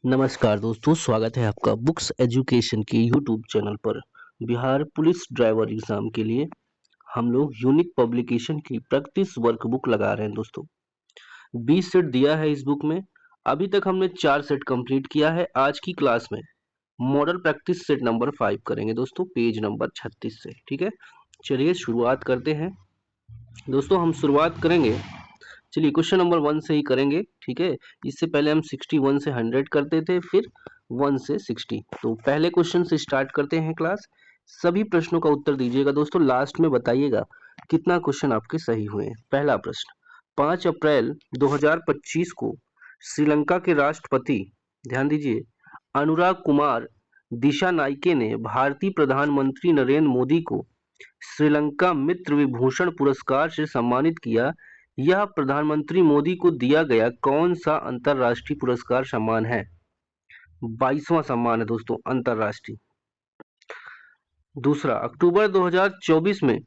नमस्कार दोस्तों, स्वागत है आपका बुक्स एजुकेशन के यूट्यूब चैनल पर। बिहार पुलिस ड्राइवर एग्जाम के लिए हम लोग यूनिक पब्लिकेशन की प्रैक्टिस वर्कबुक लगा रहे हैं दोस्तों। 20 सेट दिया है इस बुक में। अभी तक हमने 4 सेट कंप्लीट किया है। आज की क्लास में मॉडल प्रैक्टिस सेट नंबर 5 करेंगे दोस्तों, पेज नंबर 36 से। ठीक है, चलिए शुरुआत करते हैं दोस्तों। हम शुरुआत करेंगे, चलिए क्वेश्चन नंबर 1 से ही करेंगे। ठीक है, इससे पहले हम 61 से 100 करते थे, फिर 1 से 60। तो पहले क्वेश्चन से स्टार्ट करते हैं क्लास। सभी प्रश्नों का उत्तर दीजिएगा दोस्तों, लास्ट में बताइएगा कितना क्वेश्चन आपके सही हुए हैं। पहला प्रश्न, 5 अप्रैल 2025 को श्रीलंका के राष्ट्रपति, ध्यान दीजिए, अनुराग कुमार दिशानायके ने भारतीय प्रधानमंत्री नरेंद्र मोदी को श्रीलंका मित्र विभूषण पुरस्कार से सम्मानित किया। यह प्रधानमंत्री मोदी को दिया गया कौन सा अंतरराष्ट्रीय पुरस्कार सम्मान है? 22वां सम्मान है दोस्तों, अंतरराष्ट्रीय। दूसरा, अक्टूबर 2024 में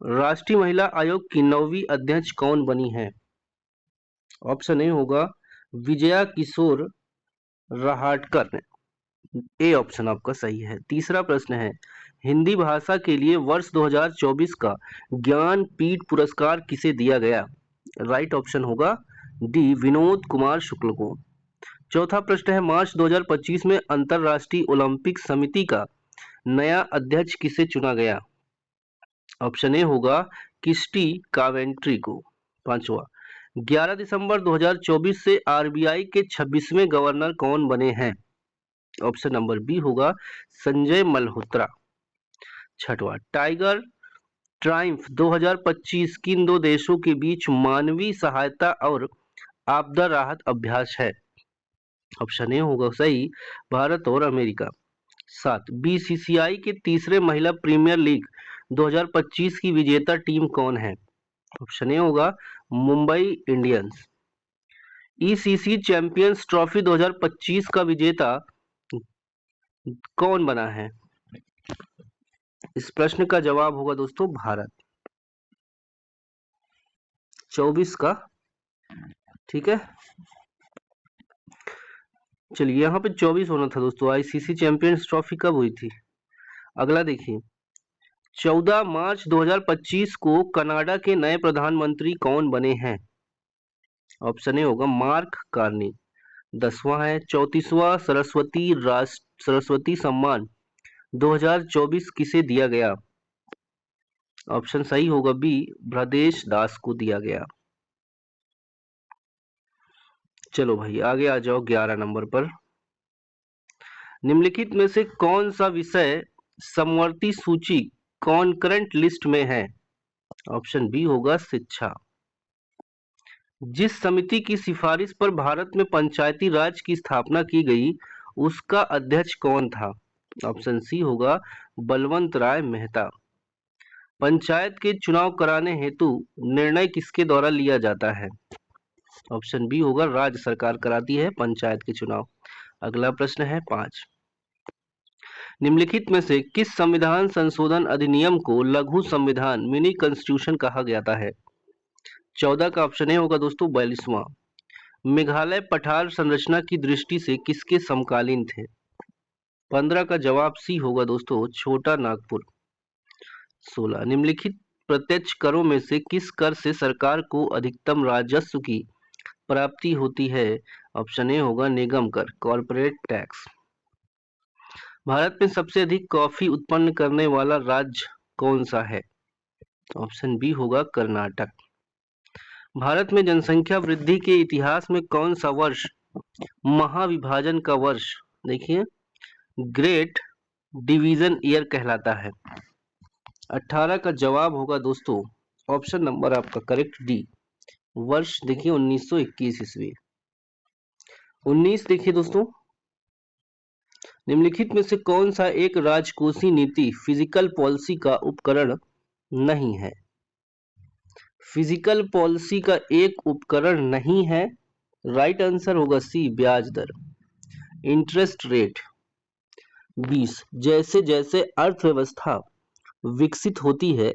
राष्ट्रीय महिला आयोग की 9वीं अध्यक्ष कौन बनी है? ऑप्शन ए होगा विजया किशोर रहाटकर ने। ए ऑप्शन आपका सही है। तीसरा प्रश्न है, हिंदी भाषा के लिए वर्ष 2024 का ज्ञानपीठ पुरस्कार किसे दिया गया? राइट ऑप्शन होगा डी, विनोद कुमार शुक्ल को। चौथा प्रश्न है, मार्च 2025 में अंतरराष्ट्रीय ओलंपिक समिति का नया अध्यक्ष किसे चुना गया? ऑप्शन ए होगा क्रिस्टी कावेंट्री को। पांचवा, 11 दिसंबर 2024 से आरबीआई के 26वें गवर्नर कौन बने हैं? ऑप्शन नंबर बी होगा संजय मल्होत्रा। छठवां, टाइगर ट्रायम्फ 2025 किन दो देशों के बीच मानवीय सहायता और आपदा राहत अभ्यास है? ऑप्शन ए होगा सही, भारत और अमेरिका। 7, बीसीसीआई के तीसरे महिला प्रीमियर लीग 2025 की विजेता टीम कौन है? ऑप्शन ए होगा Mumbai Indians. ECC champions trophy 2025 का विजेता कौन बना है? इस प्रश्न का जवाब होगा दोस्तों भारत। 24 का, ठीक है, चलिए यहाँ पे 24 होना था दोस्तों। आईसीसी चैंपियंस ट्रॉफी कब हुई थी? अगला देखिए, 14 मार्च 2025 को कनाडा के नए प्रधानमंत्री कौन बने हैं? ऑप्शन ए होगा मार्क कार्नी। 10वां है, 34वां सरस्वती सम्मान 2024 किसे दिया गया? ऑप्शन सही होगा बी, भ्रदेश दास को दिया गया। चलो भाई आगे आ जाओ 11 नंबर पर। निम्नलिखित में से कौन सा विषय समवर्ती सूची कॉन्करेंट लिस्ट में है? ऑप्शन बी होगा शिक्षा। जिस समिति की सिफारिश पर भारत में पंचायती राज की स्थापना की गई, उसका अध्यक्ष कौन था? ऑप्शन सी होगा बलवंत राय मेहता। पंचायत के चुनाव कराने हेतु निर्णय किसके द्वारा लिया जाता है? ऑप्शन बी होगा राज्य सरकार कराती है पंचायत के चुनाव। अगला प्रश्न है 5, निम्नलिखित में से किस संविधान संशोधन अधिनियम को लघु संविधान मिनी कॉन्स्टिट्यूशन कहा जाता है? 14 का ऑप्शन ए होगा दोस्तों 42वां। मेघालय पठार संरचना की दृष्टि से किसके समकालीन थे? 15 का जवाब सी होगा दोस्तों छोटा नागपुर। 16, निम्नलिखित प्रत्यक्ष करों में से किस कर से सरकार को अधिकतम राजस्व की प्राप्ति होती है? ऑप्शन ए होगा निगम कर, कॉर्पोरेट टैक्स। भारत में सबसे अधिक कॉफी उत्पन्न करने वाला राज्य कौन सा है? ऑप्शन बी होगा कर्नाटक। भारत में जनसंख्या वृद्धि के इतिहास में कौन सा वर्ष महाविभाजन का वर्ष, देखिए, ग्रेट डिवीजन ईयर कहलाता है? 18 का जवाब होगा दोस्तों ऑप्शन नंबर आपका करेक्ट डी, वर्ष देखिए 1921 ईस्वी। 19 देखिए दोस्तों, निम्नलिखित में से कौन सा एक राजकोषीय नीति फिजिकल पॉलिसी का उपकरण नहीं है? फिजिकल पॉलिसी का एक उपकरण नहीं है, राइट आंसर होगा सी, ब्याज दर, इंटरेस्ट रेट। 20, जैसे जैसे अर्थव्यवस्था विकसित होती है,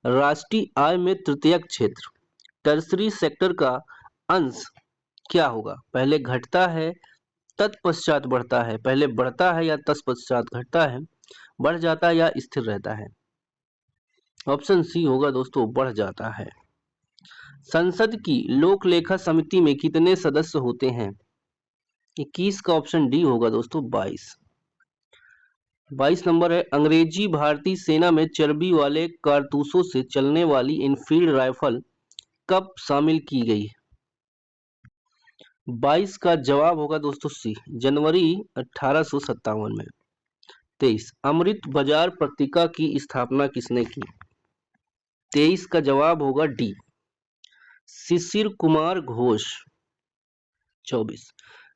राष्ट्रीय आय में तृतीयक क्षेत्र टर्सरी सेक्टर का अंश क्या होगा? पहले घटता है तत्पश्चात बढ़ता है? पहले बढ़ता है या तत्पश्चात घटता है? बढ़ जाता है या स्थिर रहता है? ऑप्शन सी होगा दोस्तों, बढ़ जाता है। संसद की लोक लेखा समिति में कितने सदस्य होते हैं? 21 का ऑप्शन डी होगा दोस्तों, 22। 22 नंबर है, अंग्रेजी भारतीय सेना में चर्बी वाले कारतूसों से चलने वाली इनफील्ड राइफल कब शामिल की गई? 22 का जवाब होगा दोस्तों सी, जनवरी 1857 में। 23, अमृत बाजार पत्रिका की स्थापना किसने की? 23 का जवाब होगा डी, शिशिर कुमार घोष। 24,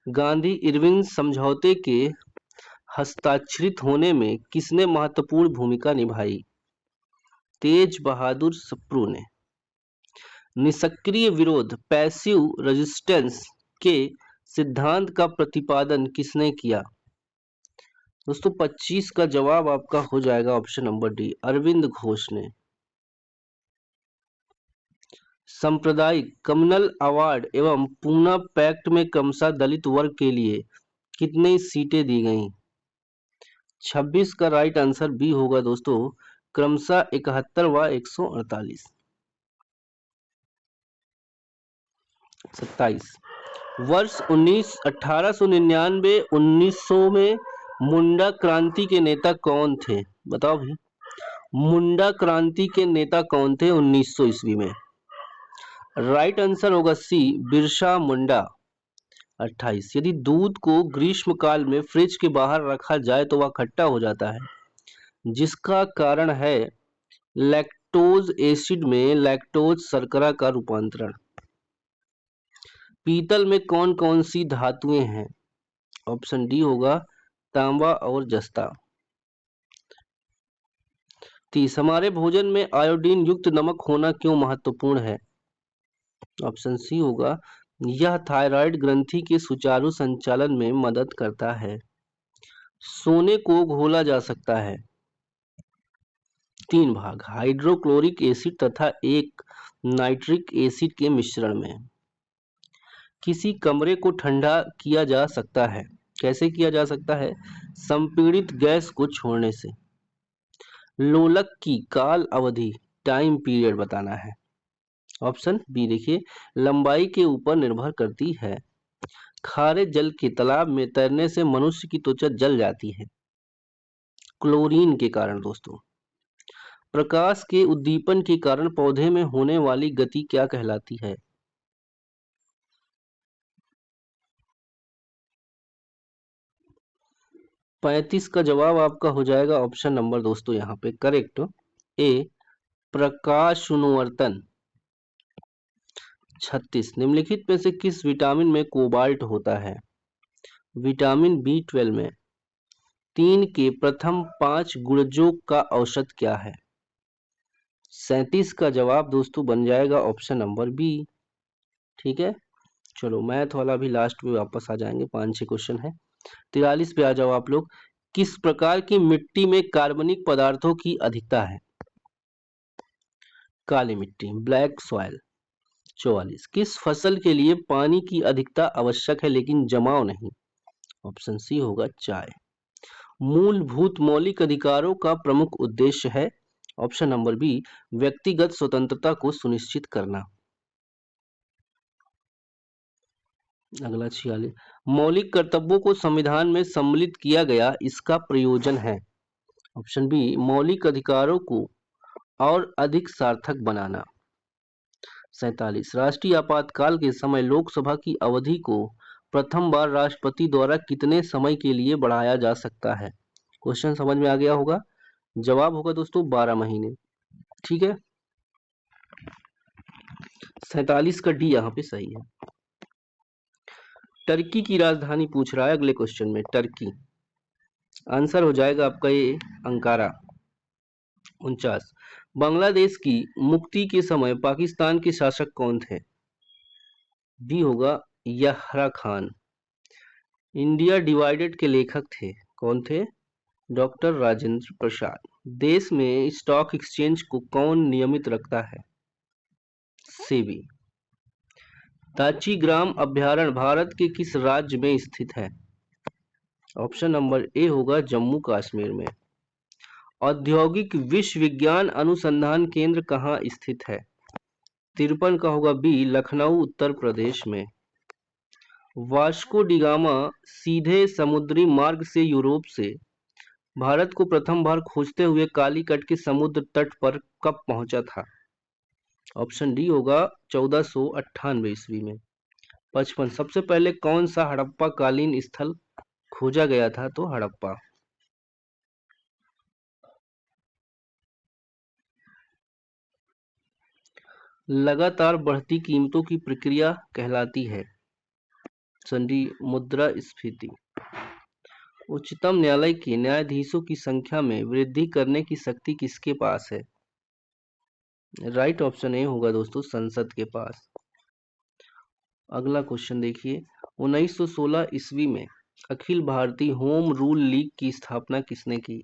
गांधी इरविन समझौते के हस्ताक्षरित होने में किसने महत्वपूर्ण भूमिका निभाई? तेज बहादुर सप्रू ने। निष्क्रिय विरोध पैसिव रेजिस्टेंस के सिद्धांत का प्रतिपादन किसने किया? दोस्तों 25 का जवाब आपका हो जाएगा option number D, Arvind Ghosh ने। सांप्रदायिक कम्युनल अवार्ड एवं पूना पैक्ट में क्रमशः दलित वर्ग के लिए कितनी सीटें दी गईं? 26 का राइट आंसर बी होगा दोस्तों, क्रमशः 71 व 148। 27, वर्ष 1899-1900 में मुंडा क्रांति के नेता कौन थे? बताओ भाई, मुंडा क्रांति के नेता कौन थे 1900 ईस्वी में? राइट आंसर होगा सी, बिरसा मुंडा। 28, यदि दूध को ग्रीष्म काल में फ्रिज के बाहर रखा जाए तो वह खट्टा हो जाता है, जिसका कारण है लैक्टोज एसिड में लैक्टोज शर्करा का रूपांतरण। पीतल में कौन कौन सी धातुएं हैं? ऑप्शन डी होगा, तांबा और जस्ता। 30, हमारे भोजन में आयोडीन युक्त नमक होना क्यों महत्वपूर्ण है? ऑप्शन सी होगा, यह थायराइड ग्रंथि के सुचारू संचालन में मदद करता है। सोने को घोला जा सकता है 3 भाग, हाइड्रोक्लोरिक एसिड तथा एक नाइट्रिक एसिड के मिश्रण में। किसी कमरे को ठंडा किया जा सकता है, कैसे किया जा सकता है? संपीड़ित गैस को छोड़ने से। लोलक की काल अवधि, टाइम पीरियड बताना है। ऑप्शन बी देखिए, लंबाई के ऊपर निर्भर करती है। खारे जल के तालाब में तैरने से मनुष्य की त्वचा जल जाती है, क्लोरीन के कारण दोस्तों। प्रकाश के उद्दीपन के कारण पौधे में होने वाली गति क्या कहलाती है? पैंतीस का जवाब आपका हो जाएगा ऑप्शन नंबर दोस्तों यहाँ पे करेक्ट, ए, प्रकाशनुवर्तन। 36, निम्नलिखित में से किस विटामिन में कोबाल्ट होता है? विटामिन B12 में। 3 के प्रथम 5 गुणजों का औसत क्या है? 37 का जवाब दोस्तों बन जाएगा ऑप्शन नंबर बी। ठीक है, चलो मैथ वाला भी लास्ट में वापस आ जाएंगे, 5-6 क्वेश्चन है। 43 पे आ जाओ आप लोग। किस प्रकार की मिट्टी में कार्बनिक पदार्थों की अधिकता है? काली मिट्टी, ब्लैक सॉइल। 44, किस फसल के लिए पानी की अधिकता आवश्यक है लेकिन जमाव नहीं? ऑप्शन सी होगा, चाय। मूलभूत मौलिक अधिकारों का प्रमुख उद्देश्य है? ऑप्शन नंबर बी, व्यक्तिगत स्वतंत्रता को सुनिश्चित करना। अगला 46, मौलिक कर्तव्यों को संविधान में सम्मिलित किया गया, इसका प्रयोजन है? ऑप्शन बी, मौलिक अधिकारों को और अधिक सार्थक बनाना। 47, राष्ट्रीय आपातकाल के समय लोकसभा की अवधि को प्रथम बार राष्ट्रपति द्वारा कितने समय के लिए बढ़ाया जा सकता है? क्वेश्चन समझ में आ गया होगा। जवाब होगा दोस्तों 12 महीने। ठीक है, 47 का डी यहाँ पे सही है। टर्की की राजधानी पूछ रहा है अगले क्वेश्चन में, टर्की। आंसर हो जाएगा आपका ये अंकारा। 49, बांग्लादेश की मुक्ति के समय पाकिस्तान के शासक कौन थे? डी होगा, यहरा खान। इंडिया डिवाइडेड के लेखक थे, कौन थे? डॉक्टर राजेंद्र प्रसाद। देश में स्टॉक एक्सचेंज को कौन नियमित रखता है? सेबी। दाची ग्राम अभ्यारण्य भारत के किस राज्य में स्थित है? ऑप्शन नंबर ए होगा जम्मू कश्मीर में। औद्योगिक विश्वविज्ञान अनुसंधान केंद्र कहाँ स्थित है? 53 का होगा बी, लखनऊ उत्तर प्रदेश में। वास्को डिगामा सीधे समुद्री मार्ग से यूरोप से भारत को प्रथम बार खोजते हुए कालीकट के समुद्र तट पर कब पहुंचा था? ऑप्शन डी होगा 1498 ईस्वी में। 55 सबसे पहले कौन सा हड़प्पा कालीन स्थल खोजा गया था? तो हड़प्पा। लगातार बढ़ती कीमतों की प्रक्रिया कहलाती है? संधि मुद्रास्फीति। उच्चतम न्यायालय के न्यायाधीशों की संख्या में वृद्धि करने की शक्ति किसके पास है? राइट ऑप्शन ए होगा दोस्तों, संसद के पास। अगला क्वेश्चन देखिए, 1916 ईस्वी में Akhil Bharatiya home rule league की स्थापना किसने की?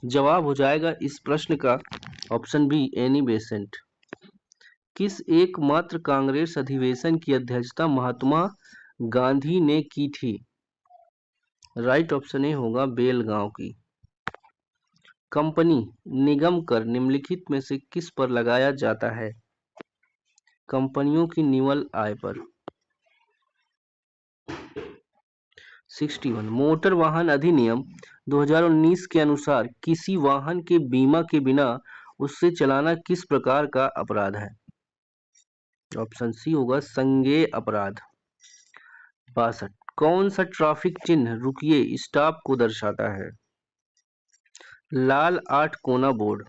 जवाब हो जाएगा इस प्रश्न का ऑप्शन बी, एनी बेसेंट। किस एकमात्र कांग्रेस अधिवेशन की अध्यक्षता महात्मा गांधी ने की थी? राइट ऑप्शन ए होगा, बेलगांव की। कंपनी निगम कर निम्नलिखित में से किस पर लगाया जाता है? कंपनियों की निवल आय पर। 61 मोटर वाहन अधिनियम 2019 के अनुसार किसी वाहन के बीमा के बिना उससे चलाना किस प्रकार का अपराध है? ऑप्शन सी होगा, संज्ञेय अपराध। 62 कौन सा ट्रैफिक चिन्ह रुकिए स्टॉप को दर्शाता है? लाल 8 कोना बोर्ड।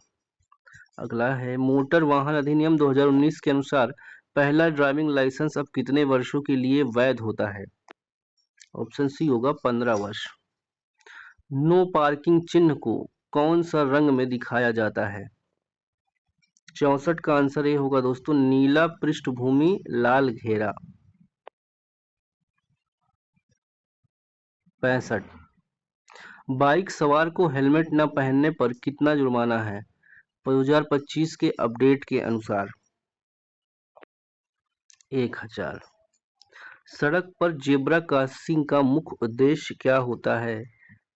अगला है, मोटर वाहन अधिनियम 2019 के अनुसार पहला ड्राइविंग लाइसेंस अब कितने वर्षों के लिए वैध होता है? ऑप्शन सी होगा, 15 वर्ष। नो पार्किंग चिन्ह को कौन सा रंग में दिखाया जाता है? 64 का आंसर ये होगा दोस्तों, नीला पृष्ठभूमि लाल घेरा। 65 बाइक सवार को हेलमेट न पहनने पर कितना जुर्माना है 2025 के अपडेट के अनुसार? 1000। सड़क पर जेब्रा क्रॉसिंग का मुख्य उद्देश्य क्या होता है?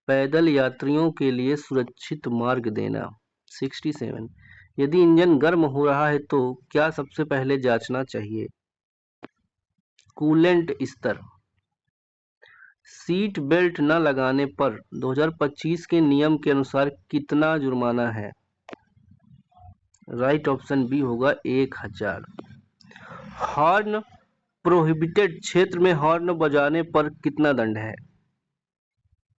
पैदल यात्रियों के लिए सुरक्षित मार्ग देना। 67 यदि इंजन गर्म हो रहा है तो क्या सबसे पहले जांचना चाहिए? कूलेंट स्तर। सीट बेल्ट न लगाने पर 2025 के नियम के अनुसार कितना जुर्माना है? राइट ऑप्शन बी होगा, 1000। हॉर्न प्रोहिबिटेड क्षेत्र में हॉर्न बजाने पर कितना दंड है?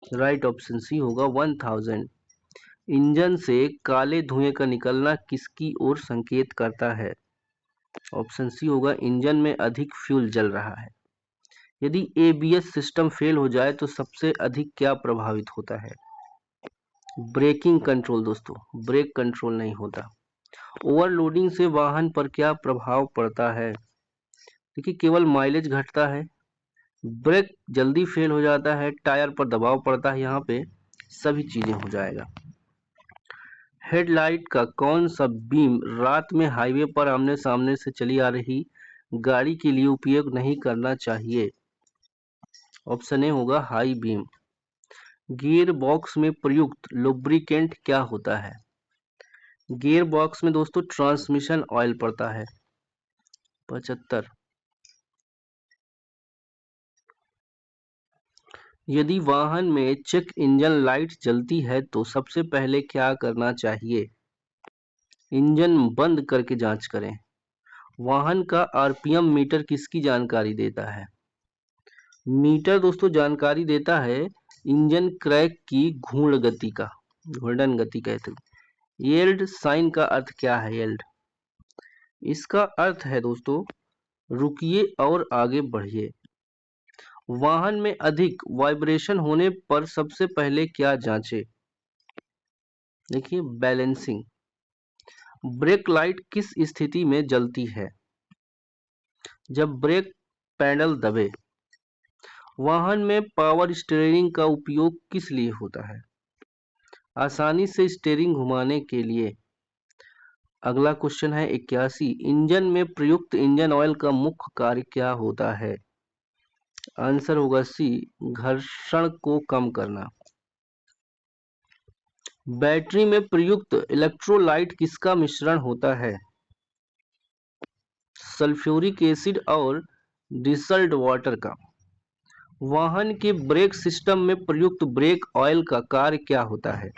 राइट ऑप्शन सी होगा, 1000। इंजन से काले धुएं का निकलना किसकी ओर संकेत करता है? ऑप्शन सी होगा, इंजन में अधिक फ्यूल जल रहा है। यदि एबीएस सिस्टम फेल हो जाए तो सबसे अधिक क्या प्रभावित होता है? ब्रेकिंग कंट्रोल दोस्तों, ब्रेक कंट्रोल नहीं होता। ओवरलोडिंग से वाहन पर क्या प्रभाव पड़ता है? देखिए, केवल माइलेज घटता है, ब्रेक जल्दी फेल हो जाता है, टायर पर दबाव पड़ता है, यहाँ पे सभी चीजें हो जाएगा। हेडलाइट का कौन सा बीम रात में हाईवे पर आमने सामने से चली आ रही गाड़ी के लिए उपयोग नहीं करना चाहिए? ऑप्शन ए होगा, हाई बीम। गियर बॉक्स में प्रयुक्त लुब्रिकेंट क्या होता है? गियर बॉक्स में दोस्तों ट्रांसमिशन ऑयल पड़ता है। 75 यदि वाहन में चेक इंजन लाइट जलती है तो सबसे पहले क्या करना चाहिए? इंजन बंद करके जांच करें। वाहन का आरपीएम मीटर किसकी जानकारी देता है? मीटर दोस्तों जानकारी देता है इंजन क्रैंक की घूर्ण गति का, घूर्णन गति कहते हैं। यील्ड साइन का अर्थ क्या है? यील्ड, इसका अर्थ है दोस्तों रुकिए और आगे बढ़िए। वाहन में अधिक वाइब्रेशन होने पर सबसे पहले क्या जांचें? देखिए, बैलेंसिंग। ब्रेक लाइट किस स्थिति में जलती है? जब ब्रेक पैडल दबे। वाहन में पावर स्टीयरिंग का उपयोग किस लिए होता है? आसानी से स्टीयरिंग घुमाने के लिए। अगला क्वेश्चन है 81 इंजन में प्रयुक्त इंजन ऑयल का मुख्य कार्य क्या होता है? आंसर होगा सी, घर्षण को कम करना। बैटरी में प्रयुक्त इलेक्ट्रोलाइट किसका मिश्रण होता है? सल्फ्यूरिक एसिड और डिसल्ड वाटर का। वाहन के ब्रेक सिस्टम में प्रयुक्त ब्रेक ऑयल का कार्य क्या होता है?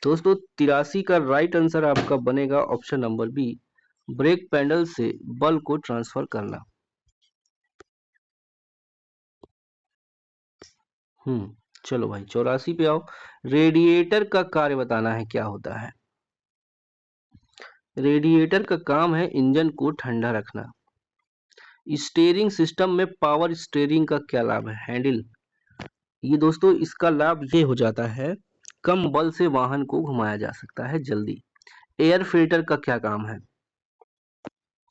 दोस्तों 83 का राइट आंसर आपका बनेगा option number B, brake pedal से बल को ट्रांसफर करना। चलो भाई 84 पे आओ। रेडिएटर का कार्य बताना है क्या होता है? रेडिएटर का काम है इंजन को ठंडा रखना। स्टीयरिंग सिस्टम में पावर स्टीयरिंग का क्या लाभ है? हैंडल। ये दोस्तों इसका लाभ ये हो जाता है, कम बल से वाहन को घुमाया जा सकता है जल्दी। एयर फिल्टर का क्या काम है?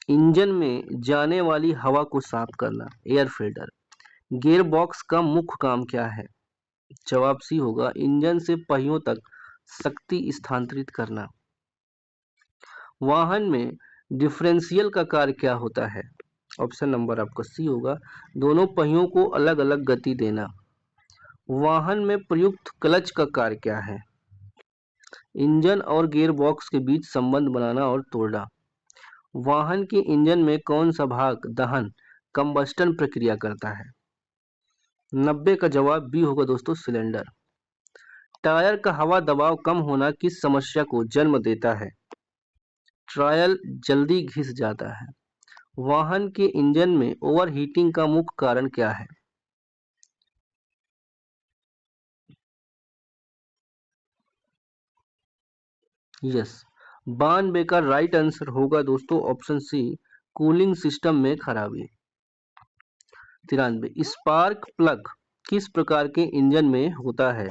इंजन में जाने वाली हवा को साफ करना, एयर फिल्टर। गियर बॉक्स का मुख्य काम क्या है? जवाब सी होगा, इंजन से पहियों तक शक्ति स्थानांतरित करना। वाहन में डिफरेंशियल का कार्य क्या होता है? ऑप्शन नंबर आपका सी होगा, दोनों पहियों को अलग अलग गति देना। वाहन में प्रयुक्त क्लच का कार्य क्या है? इंजन और गियर बॉक्स के बीच संबंध बनाना और तोड़ना। वाहन के इंजन में कौन सा भाग दहन कंबस्टन प्रक्रिया करता है? 90 का जवाब बी होगा दोस्तों, सिलेंडर। टायर का हवा दबाव कम होना किस समस्या को जन्म देता है? टायर जल्दी घिस जाता है। वाहन के इंजन में ओवरहीटिंग का मुख्य कारण क्या है? यस, 92 का राइट आंसर होगा दोस्तों ऑप्शन सी, कूलिंग सिस्टम में खराबी। 93, स्पार्क प्लग किस प्रकार के इंजन में होता है?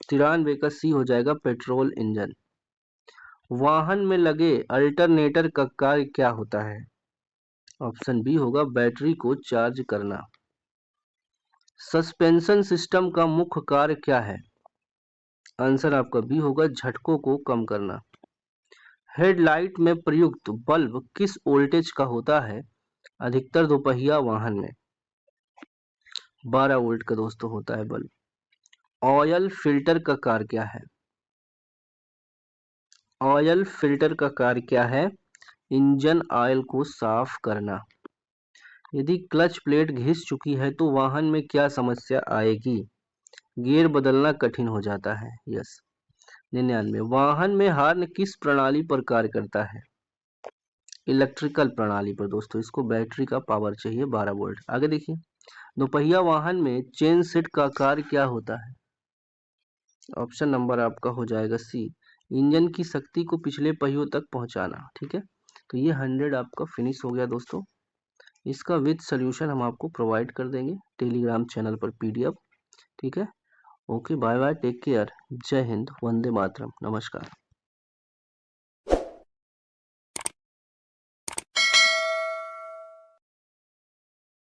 93 का सी हो जाएगा, पेट्रोल इंजन। वाहन में लगे अल्टरनेटर का कार्य क्या होता है? ऑप्शन बी होगा, बैटरी को चार्ज करना। सस्पेंशन सिस्टम का मुख्य कार्य क्या है? आंसर आपका बी होगा, झटकों को कम करना। हेडलाइट में प्रयुक्त बल्ब किस वोल्टेज का होता है अधिकतर दोपहिया वाहन में? 12 वोल्ट का दोस्तों होता है बल्ब। ऑयल फिल्टर का कार्य क्या है? ऑयल फिल्टर का कार्य क्या है? इंजन ऑयल को साफ करना। यदि क्लच प्लेट घिस चुकी है तो वाहन में क्या समस्या आएगी? गियर बदलना कठिन हो जाता है। यस। 99, वाहन में हॉर्न किस प्रणाली पर कार्य करता है? इलेक्ट्रिकल प्रणाली पर दोस्तों, इसको बैटरी का पावर चाहिए 12 वोल्ट। आगे देखिए, दोपहिया वाहन में चेन सेट का कार्य क्या होता है? ऑप्शन नंबर आपका हो जाएगा सी, इंजन की शक्ति को पिछले पहियों तक पहुंचाना। ठीक है, तो ये 100 आपका फिनिश हो गया दोस्तों। इसका विद सोल्यूशन हम आपको प्रोवाइड कर देंगे टेलीग्राम चैनल पर PDF। ठीक है, okay, bye bye, take care, जय हिंद, वंदे मातरम, नमस्कार।